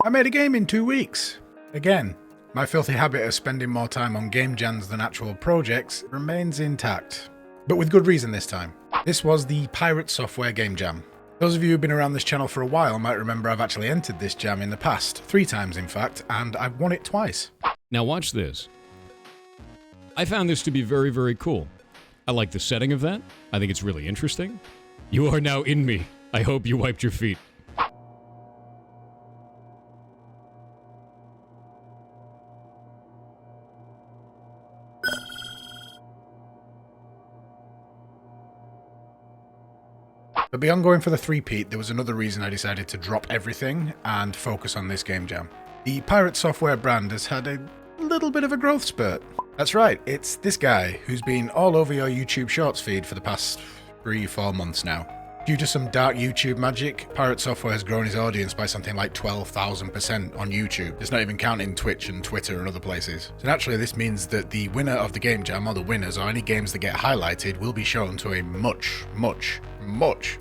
I made a game in 2 weeks. Again, my filthy habit of spending more time on game jams than actual projects remains intact. But with good reason this time. This was the Pirate Software Game Jam. Those of you who've been around this channel for a while might remember I've actually entered this jam in the past, 3 times in fact, and I've won it twice. Now watch this. I found this to be very, very cool. I like the setting of that. I think it's really interesting. You are now in me. I hope you wiped your feet. But beyond going for the three-peat, there was another reason I decided to drop everything and focus on this game jam. The Pirate Software brand has had a little bit of a growth spurt. That's right, it's this guy who's been all over your YouTube Shorts feed for the past 3-4 months now. Due to some dark YouTube magic, Pirate Software has grown his audience by something like 12,000% on YouTube. It's not even counting Twitch and Twitter and other places. So naturally this means that the winner of the game jam, or the winners, or any games that get highlighted, will be shown to a much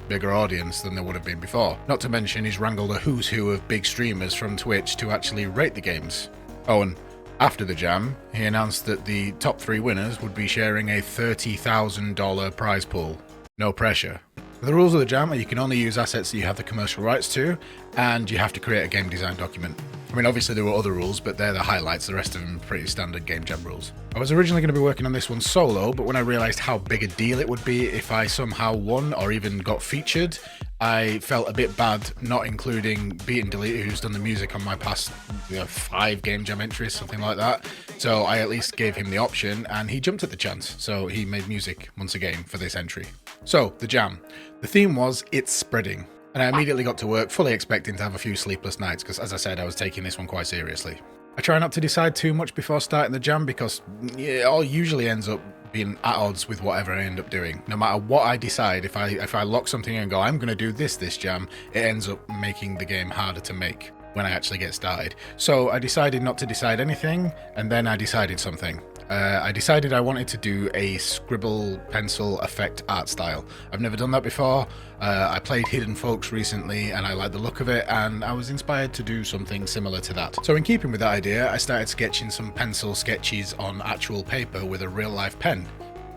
bigger audience than there would have been before. Not to mention he's wrangled a who's who of big streamers from Twitch to actually rate the games. Oh, and after the jam, he announced that the top 3 winners would be sharing a $30,000 prize pool. No pressure. The rules of the jam are you can only use assets that you have the commercial rights to, and you have to create a game design document. I mean, obviously there were other rules, but they're the highlights, the rest of them are pretty standard game jam rules. I was originally going to be working on this one solo, but when I realised how big a deal it would be if I somehow won or even got featured, I felt a bit bad not including Beat and Delete, who's done the music on my past 5 game jam entries, something like that. So I at least gave him the option, and he jumped at the chance, so he made music once again for this entry. So, the jam. The theme was It's Spreading, and I immediately got to work fully expecting to have a few sleepless nights because, as I said, I was taking this one quite seriously. I try not to decide too much before starting the jam because it all usually ends up being at odds with whatever I end up doing. No matter what I decide, if I lock something in and go, I'm going to do this jam, it ends up making the game harder to make when I actually get started. So I decided not to decide anything, and then I decided something. I decided I wanted to do a scribble pencil effect art style. I've never done that before. I played Hidden Folks recently and I liked the look of it, and I was inspired to do something similar to that. So in keeping with that idea, I started sketching some pencil sketches on actual paper with a real life pen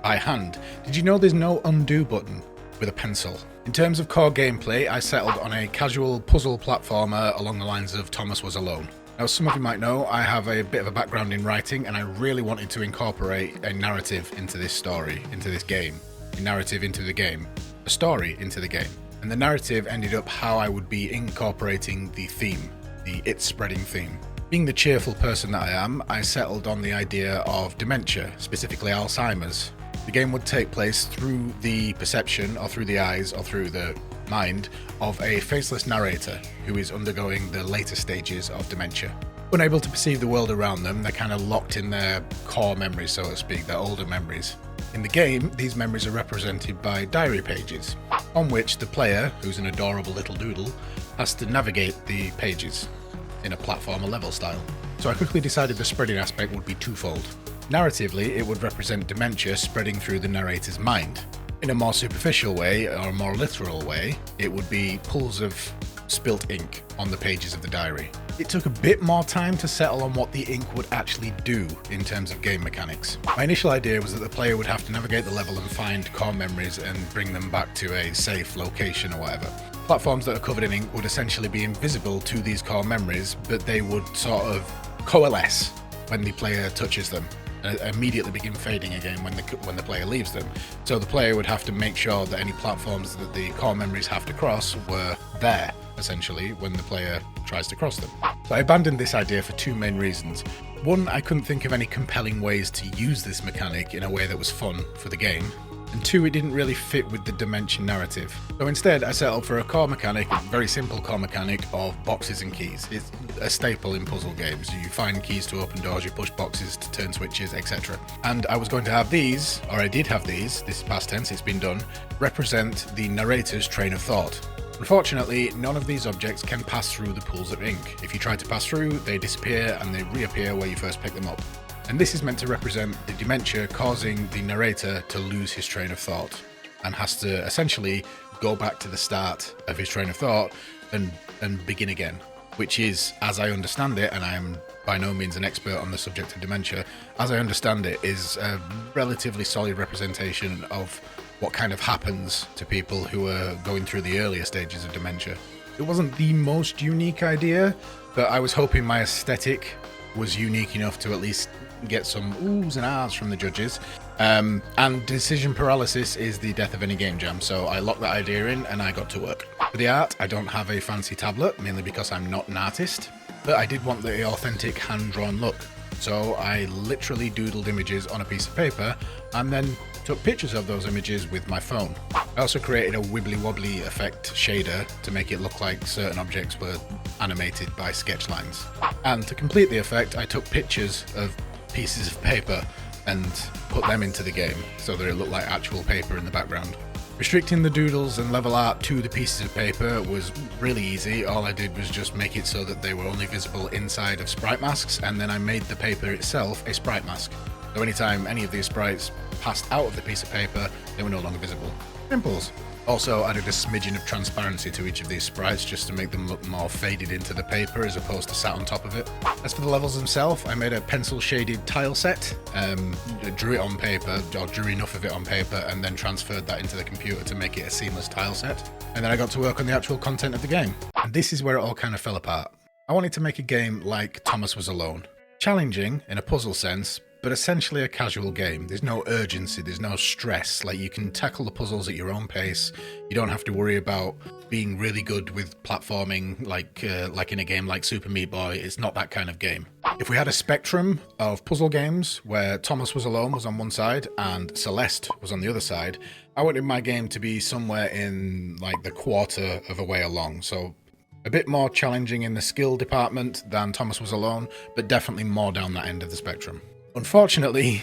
by hand. Did you know there's no undo button with a pencil? In terms of core gameplay, I settled on a casual puzzle platformer along the lines of Thomas Was Alone. Now, as some of you might know, I have a bit of a background in writing, and I really wanted to incorporate a narrative into this story, into this game. A narrative into the game. A story into the game. And the narrative ended up how I would be incorporating the theme, the It's Spreading theme. Being the cheerful person that I am, I settled on the idea of dementia, specifically Alzheimer's. The game would take place through the perception, or through the eyes, or through the mind of a faceless narrator who is undergoing the later stages of dementia. Unable to perceive the world around them, they're kind of locked in their core memories, so to speak, their older memories. In the game, these memories are represented by diary pages, on which the player, who's an adorable little doodle, has to navigate the pages in a platformer level style. So I quickly decided the spreading aspect would be twofold. Narratively, it would represent dementia spreading through the narrator's mind. In a more superficial way, or a more literal way, it would be pools of spilt ink on the pages of the diary. It took a bit more time to settle on what the ink would actually do in terms of game mechanics. My initial idea was that the player would have to navigate the level and find core memories and bring them back to a safe location or whatever. Platforms that are covered in ink would essentially be invisible to these core memories, but they would sort of coalesce when the player touches them, and immediately begin fading again when the player leaves them. So the player would have to make sure that any platforms that the core memories have to cross were there, essentially, when the player tries to cross them. So I abandoned this idea for 2 main reasons. One, I couldn't think of any compelling ways to use this mechanic in a way that was fun for the game. And 2, it didn't really fit with the Dimension narrative. So instead, I settled for a core mechanic, a very simple core mechanic of boxes and keys. It's a staple in puzzle games. You find keys to open doors, you push boxes to turn switches, etc. And I was going to have these, or I did have these, this is past tense, it's been done, represent the narrator's train of thought. Unfortunately, none of these objects can pass through the pools of ink. If you try to pass through, they disappear and they reappear where you first picked them up. And this is meant to represent the dementia causing the narrator to lose his train of thought and has to essentially go back to the start of his train of thought and begin again. which is, as I understand it, and I am by no means an expert on the subject of dementia, as I understand it, is a relatively solid representation of what kind of happens to people who are going through the earlier stages of dementia. It wasn't the most unique idea, but I was hoping my aesthetic was unique enough to at least get some oohs and ahs from the judges. And decision paralysis is the death of any game jam, so I locked that idea in and I got to work. For the art, I don't have a fancy tablet, mainly because I'm not an artist, but I did want the authentic hand-drawn look. So I literally doodled images on a piece of paper and then took pictures of those images with my phone. I also created a wibbly-wobbly effect shader to make it look like certain objects were animated by sketch lines. And to complete the effect, I took pictures of pieces of paper and put them into the game so that it looked like actual paper in the background. Restricting the doodles and level art to the pieces of paper was really easy. All I did was just make it so that they were only visible inside of sprite masks, and then I made the paper itself a sprite mask. So anytime any of these sprites passed out of the piece of paper, they were no longer visible. Simples. Also added a smidgen of transparency to each of these sprites just to make them look more faded into the paper as opposed to sat on top of it. As for the levels themselves, I made a pencil shaded tile set, drew it on paper, or drew enough of it on paper, and then transferred that into the computer to make it a seamless tile set. And then I got to work on the actual content of the game. And this is where it all kind of fell apart. I wanted to make a game like Thomas Was Alone. Challenging in a puzzle sense, but essentially a casual game. There's no urgency, there's no stress. Like, you can tackle the puzzles at your own pace. You don't have to worry about being really good with platforming like in a game like Super Meat Boy. It's not that kind of game. If we had a spectrum of puzzle games where Thomas Was Alone was on one side and Celeste was on the other side, I wanted my game to be somewhere in like the quarter of a way along. So a bit more challenging in the skill department than Thomas Was Alone, but definitely more down that end of the spectrum. Unfortunately,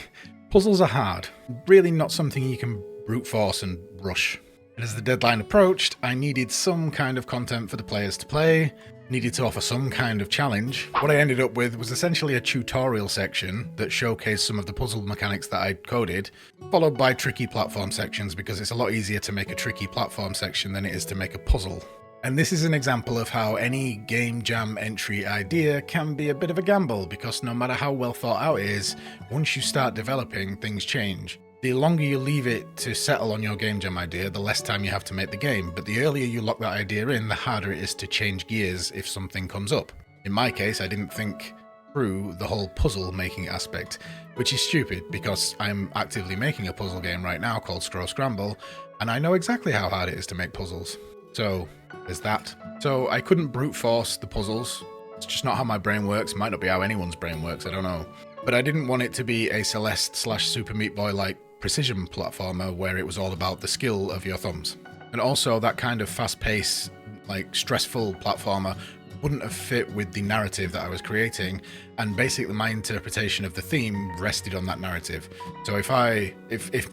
puzzles are hard, really not something you can brute force and rush. And as the deadline approached, I needed some kind of content for the players to play, needed to offer some kind of challenge. What I ended up with was essentially a tutorial section that showcased some of the puzzle mechanics that I'd coded, followed by tricky platform sections, because it's a lot easier to make a tricky platform section than it is to make a puzzle. And this is an example of how any game jam entry idea can be a bit of a gamble, because no matter how well thought out it is, once you start developing, things change. The longer you leave it to settle on your game jam idea, the less time you have to make the game, but the earlier you lock that idea in, the harder it is to change gears if something comes up. In my case, I didn't think through the whole puzzle making aspect, which is stupid because I'm actively making a puzzle game right now called Scroll Scramble, and I know exactly how hard it is to make puzzles. So there's that. So I couldn't brute force the puzzles. It's just not how my brain works. It might not be how anyone's brain works, I don't know. But I didn't want it to be a Celeste/Super Meat Boy like precision platformer where it was all about the skill of your thumbs. And also that kind of fast-paced, like stressful platformer wouldn't have fit with the narrative that I was creating, and basically my interpretation of the theme rested on that narrative. So if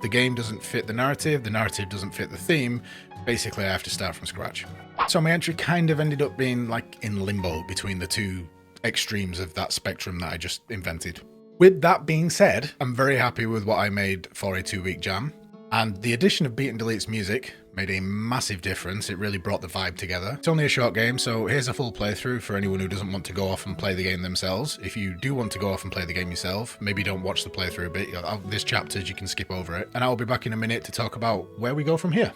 the game doesn't fit the narrative doesn't fit the theme, basically I have to start from scratch. So my entry kind of ended up being like in limbo between the two extremes of that spectrum that I just invented. With that being said, I'm very happy with what I made for a 2-week jam, and the addition of Beat and Delete's music made a massive difference. It really brought the vibe together. It's only a short game, so here's a full playthrough for anyone who doesn't want to go off and play the game themselves. If you do want to go off and play the game yourself, maybe don't watch the playthrough bit. There's chapters, you can skip over it. And I'll be back in a minute to talk about where we go from here.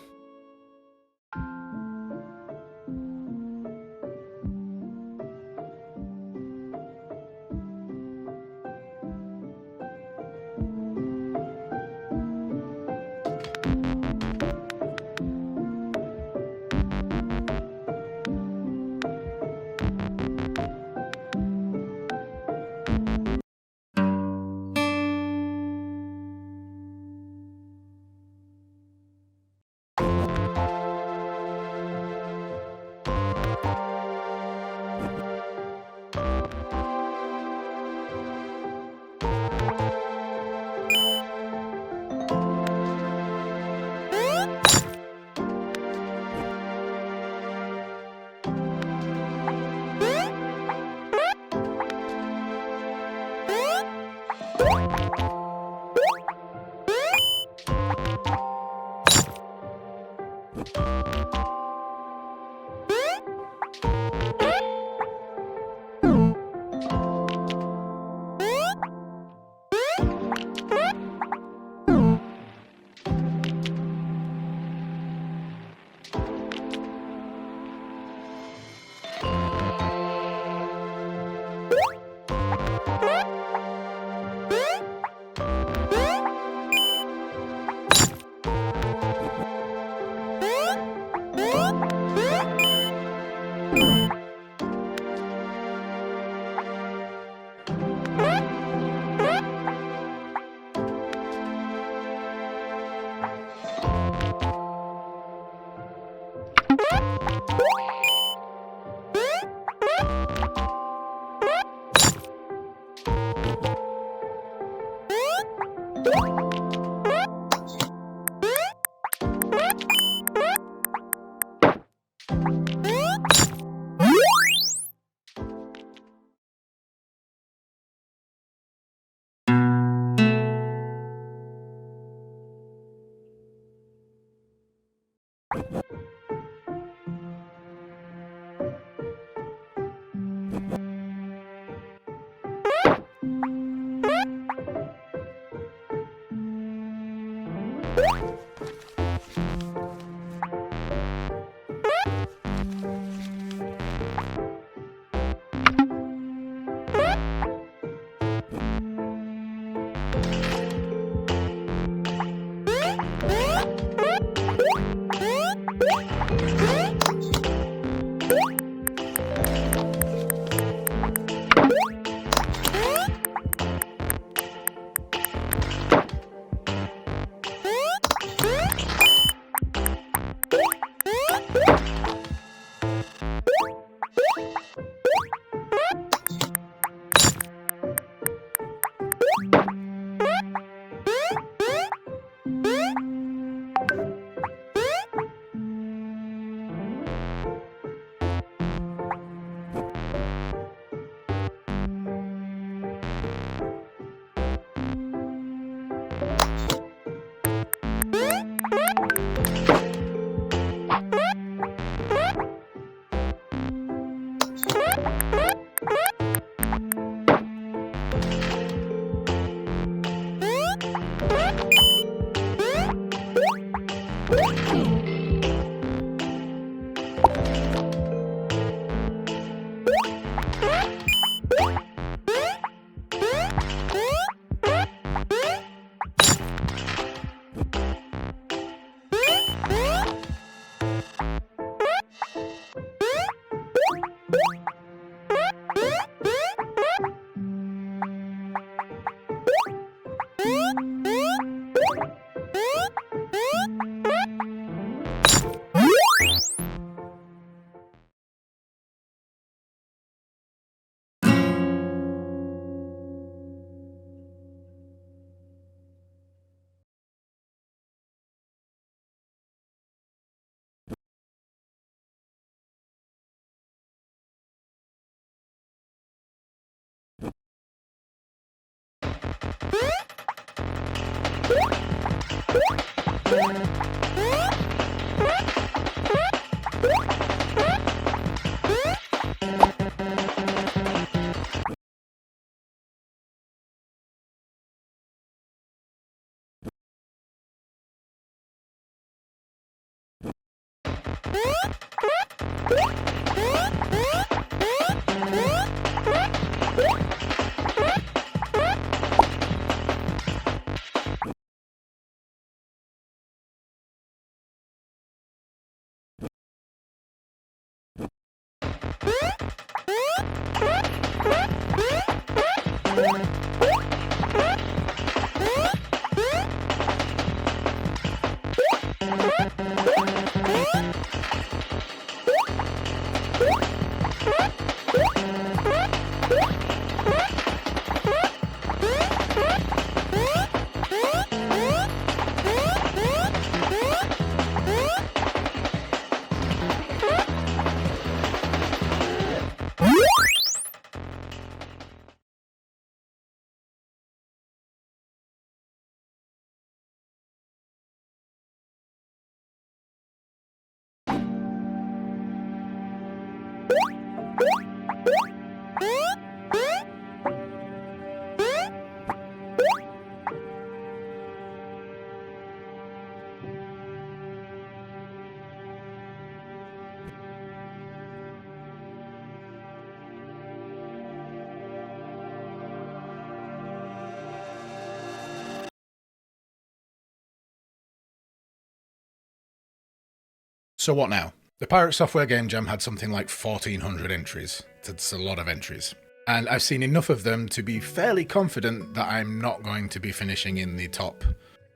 So what now? The Pirate Software Game Jam had something like 1,400 entries. That's a lot of entries. And I've seen enough of them to be fairly confident that I'm not going to be finishing in the top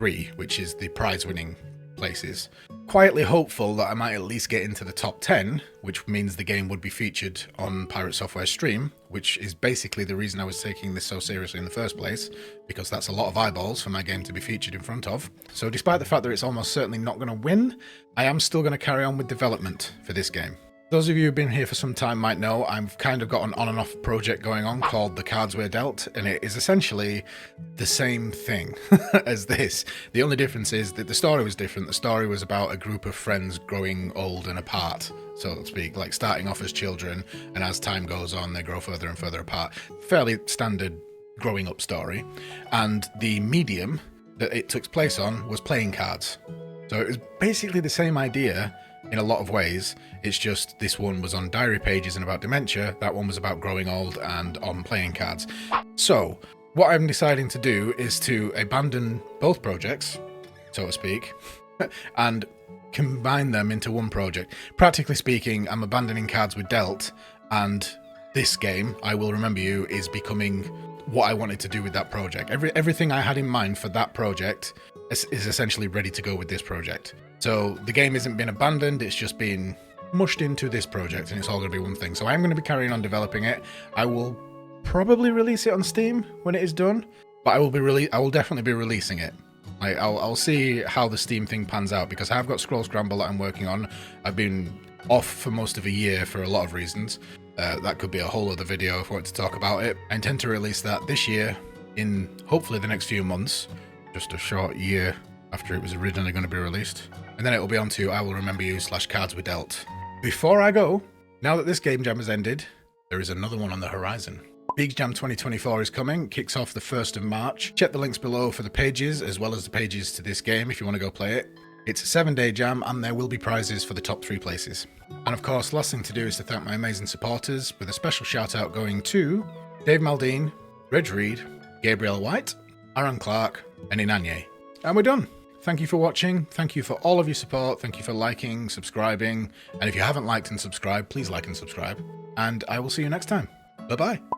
3, which is the prize-winning places. Quietly hopeful that I might at least get into the top 10, which means the game would be featured on Pirate Software's stream, which is basically the reason I was taking this so seriously in the first place, because that's a lot of eyeballs for my game to be featured in front of. So despite the fact that it's almost certainly not going to win, I am still going to carry on with development for this game. Those of you who've been here for some time might know I've kind of got an on and off project going on called The Cards We're Dealt, and it is essentially the same thing as this. The only difference is that the story was different. The story was about a group of friends growing old and apart, so to speak, like starting off as children, and as time goes on, they grow further and further apart. Fairly standard growing up story. And the medium that it took place on was playing cards. So it was basically the same idea in a lot of ways. It's just this one was on diary pages and about dementia, that one was about growing old and on playing cards. So what I'm deciding to do is to abandon both projects, so to speak, and combine them into one project. Practically speaking, I'm abandoning Cards We're Dealt, and this game, I Will Remember You, is becoming what I wanted to do with that project. Everything I had in mind for that project is essentially ready to go with this project. So the game isn't been abandoned, it's just been mushed into this project, and it's all going to be one thing. So I'm going to be carrying on developing it. I will probably release it on Steam when it is done, but I will definitely be releasing it. I'll see how the Steam thing pans out, because I have got Scroll Scramble that I'm working on. I've been off for most of a year for a lot of reasons. That could be a whole other video if I want to talk about it. I intend to release that this year, in hopefully the next few months, just a short year after it was originally going to be released. And then it will be on to I Will Remember You / Cards We're Dealt. Before I go, now that this game jam has ended, there is another one on the horizon. Big Jam 2024 is coming, kicks off the 1st of March. Check the links below for the pages, as well as the pages to this game if you want to go play it. It's a 7-day jam, and there will be prizes for the top 3 places. And of course, last thing to do is to thank my amazing supporters, with a special shout out going to Dave Maldine, Reg Reed, Gabriel White, Aaron Clark, and Inanye. And we're done. Thank you for watching. Thank you for all of your support. Thank you for liking, subscribing. And if you haven't liked and subscribed, please like and subscribe. And I will see you next time. Bye-bye.